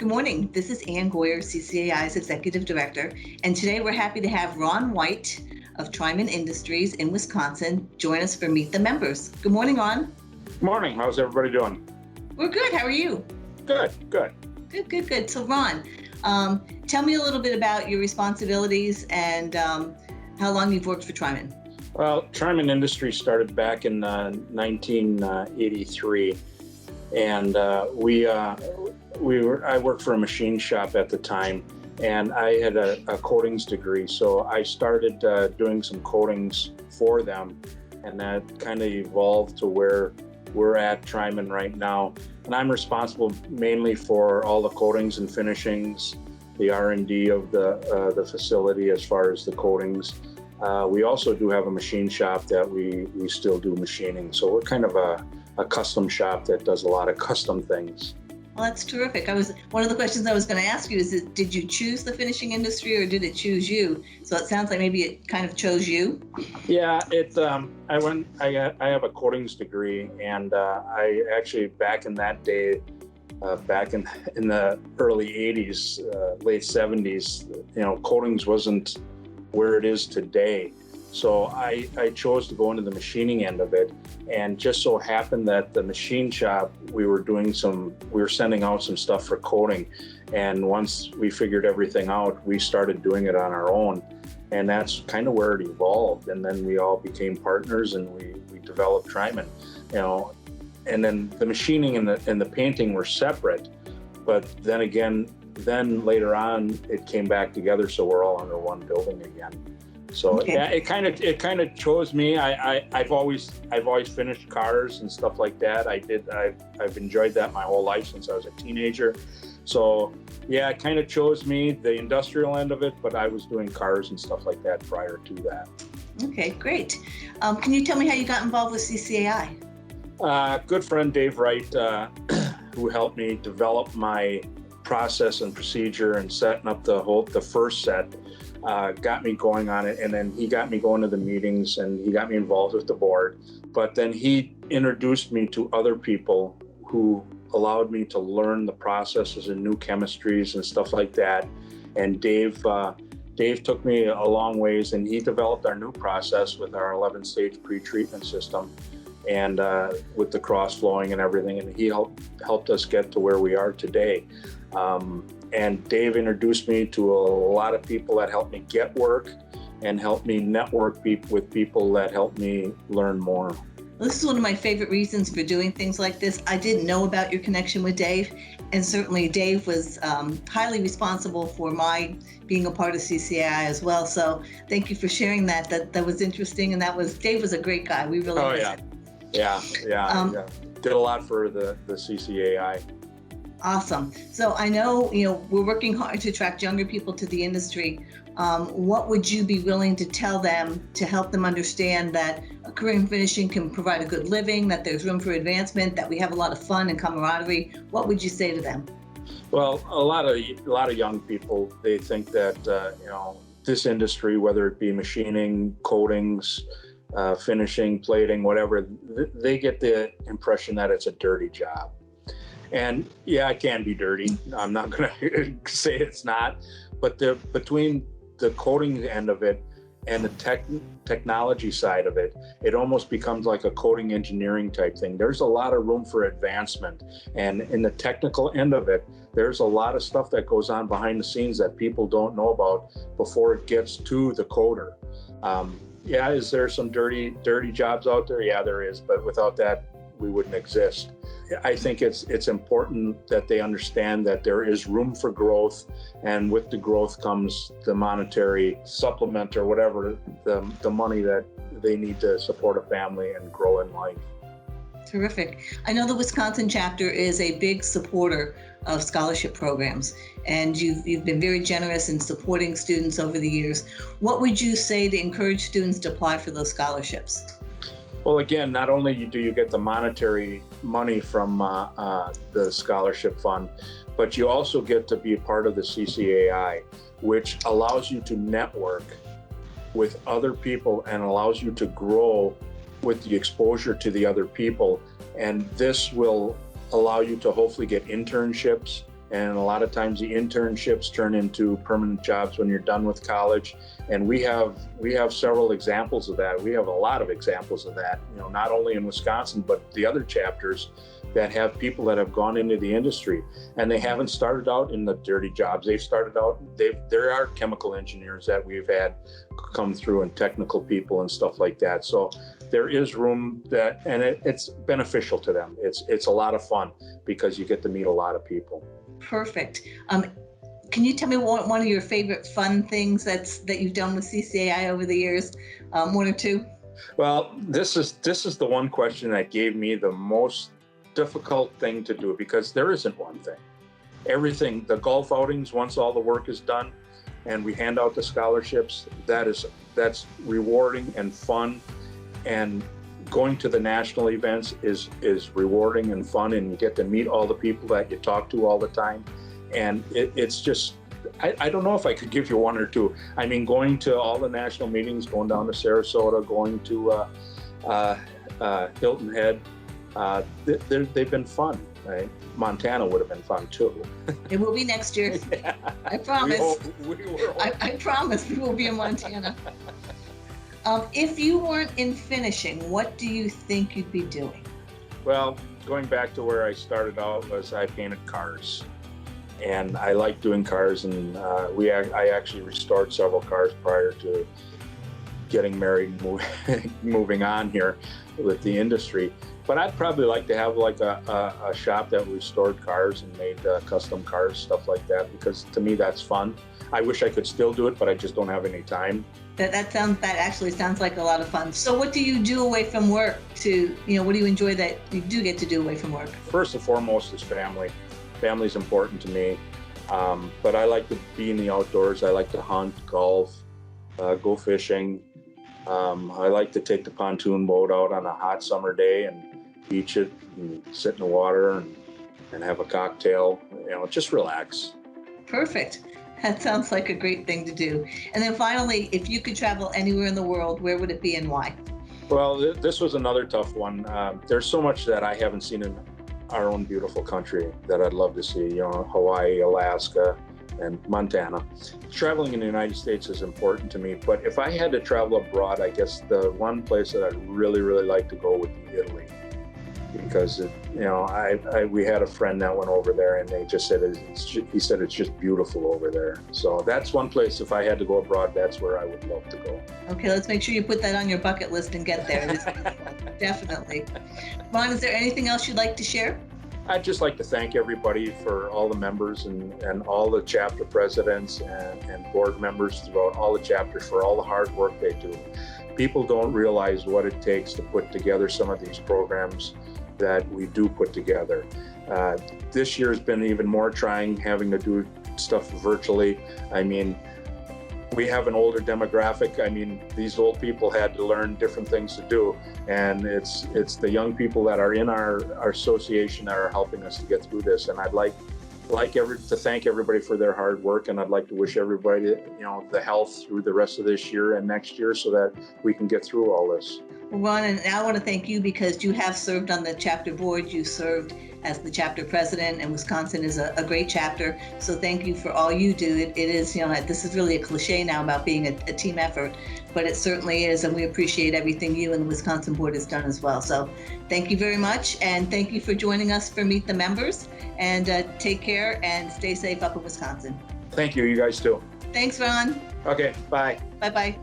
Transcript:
Good morning. This is Ann Goyer, CCAI's Executive Director, and today we're happy to have Ron White of Trimen Industries in Wisconsin join us for Meet the Members. Good morning, Ron. Good morning. How's everybody doing? We're good. How are you? Good. Good. So, Ron, tell me a little bit about your responsibilities and how long you've worked for Trimen. Well, Trimen Industries started back in 1983, and I worked for a machine shop at the time, and I had a coatings degree, so I started doing some coatings for them, and that kind of evolved to where we're at Trimen right now. And I'm responsible mainly for all the coatings and finishings, the R&D of the facility as far as the coatings. We also do have a machine shop that we still do machining, so we're kind of a custom shop that does a lot of custom things. Well, that's terrific. One of the questions I was going to ask you is, did you choose the finishing industry or did it choose you? So it sounds like maybe it kind of chose you. Yeah, I have a coatings degree, and I actually, back in that day, back in the early 80s, late 70s, coatings wasn't where it is today. So I chose to go into the machining end of it, and just so happened that the machine shop, we were sending out some stuff for coating. And once we figured everything out, we started doing it on our own. And that's kind of where it evolved. And then we all became partners, and we developed Trimen, and then the machining and the painting were separate. But then again, later on, it came back together, so we're all under one building again. So okay. Yeah, it kind of chose me. I've always finished cars and stuff like that. I've enjoyed that my whole life since I was a teenager. So yeah, it kind of chose me, the industrial end of it, but I was doing cars and stuff like that prior to that. Okay, great. Can you tell me how you got involved with CCAI? Good friend Dave Wright, who helped me develop my process and procedure and setting up the first set. Got me going on it, and then he got me going to the meetings, and he got me involved with the board. But then he introduced me to other people who allowed me to learn the processes and new chemistries and stuff like that. And Dave took me a long ways, and he developed our new process with our 11-stage pre-treatment system, and with the cross-flowing and everything. And he helped us get to where we are today. And Dave introduced me to a lot of people that helped me get work and helped me network with people that helped me learn more. Well, this is one of my favorite reasons for doing things like this. I didn't know about your connection with Dave, and certainly Dave was highly responsible for my being a part of CCAI as well. So thank you for sharing that. That was interesting, and Dave was a great guy. We really miss him. Yeah. Did a lot for the CCAI. Awesome. So I know, we're working hard to attract younger people to the industry. What would you be willing to tell them to help them understand that a career in finishing can provide a good living, that there's room for advancement, that we have a lot of fun and camaraderie? What would you say to them? Well, a lot of young people, they think that, this industry, whether it be machining, coatings, finishing, plating, whatever, they get the impression that it's a dirty job. And yeah, it can be dirty. I'm not going to say it's not, but between the coating end of it and the technology side of it, it almost becomes like a coating engineering type thing. There's a lot of room for advancement. And in the technical end of it, there's a lot of stuff that goes on behind the scenes that people don't know about before it gets to the coater. Yeah, is there some dirty jobs out there? Yeah, there is. But without that, we wouldn't exist. I think it's important that they understand that there is room for growth, and with the growth comes the monetary supplement or whatever, the money that they need to support a family and grow in life. Terrific. I know the Wisconsin chapter is a big supporter of scholarship programs, and you've been very generous in supporting students over the years. What would you say to encourage students to apply for those scholarships? Well, again, not only do you get the monetary money from the scholarship fund, but you also get to be a part of the CCAI, which allows you to network with other people and allows you to grow with the exposure to the other people. And this will allow you to hopefully get internships And a lot of times the internships turn into permanent jobs when you're done with college. And we have several examples of that. We have a lot of examples of that, not only in Wisconsin, but the other chapters that have people that have gone into the industry, and they haven't started out in the dirty jobs. They've started out, there are chemical engineers that we've had come through, and technical people and stuff like that. So there is room that, and it's beneficial to them. It's a lot of fun because you get to meet a lot of people. Perfect. Can you tell me one of your favorite fun things that you've done with CCAI over the years? One or two? Well, this is the one question that gave me the most difficult thing to do, because there isn't one thing. Everything, the golf outings, once all the work is done and we hand out the scholarships, that's rewarding and fun. And going to the national events is rewarding and fun, and you get to meet all the people that you talk to all the time. And it's just, I don't know if I could give you one or two. I mean, going to all the national meetings, going down to Sarasota, going to Hilton Head, they've been fun. Right? Montana would have been fun too. It will be next year. Yeah. I promise. I promise we will be in Montana. If you weren't in finishing, what do you think you'd be doing? Well, going back to where I started out, was I painted cars, and I like doing cars, and I actually restored several cars prior to getting married and moving on here with the industry. But I'd probably like to have like a shop that restored cars and made custom cars, stuff like that, because to me that's fun. I wish I could still do it, but I just don't have any time. That actually sounds like a lot of fun. So what do you do away from work what do you enjoy that you do get to do away from work? First and foremost is family. Family's important to me. But I like to be in the outdoors. I like to hunt, golf, go fishing. I like to take the pontoon boat out on a hot summer day and beach it and sit in the water and have a cocktail, just relax. Perfect. That sounds like a great thing to do. And then finally, if you could travel anywhere in the world, where would it be and why? Well, this was another tough one. There's so much that I haven't seen in our own beautiful country that I'd love to see, Hawaii, Alaska, and Montana. Traveling in the United States is important to me, but if I had to travel abroad, I guess the one place that I'd really, really like to go would be Italy. Because we had a friend that went over there, and they just said he said it's just beautiful over there. So that's one place, if I had to go abroad, that's where I would love to go. Okay, let's make sure you put that on your bucket list and get there. Definitely. Ron, is there anything else you'd like to share? I'd just like to thank everybody, for all the members and all the chapter presidents and board members throughout all the chapters, for all the hard work they do. People don't realize what it takes to put together some of these programs that we do put together. This year has been even more trying, having to do stuff virtually. I mean, we have an older demographic. I mean, these old people had to learn different things to do, and it's the young people that are in our association that are helping us to get through this. And I'd like to thank everybody for their hard work, and I'd like to wish everybody, the health through the rest of this year and next year, so that we can get through all this. Ron, and I want to thank you because you have served on the chapter board. You served as the chapter president, and Wisconsin is a great chapter. So thank you for all you do. It is, this is really a cliche now about being a team effort, but it certainly is, and we appreciate everything you and the Wisconsin board has done as well. So thank you very much, and thank you for joining us for Meet the Members, and take care and stay safe up in Wisconsin. Thank you, you guys too. Thanks, Ron. Okay, bye. Bye-bye.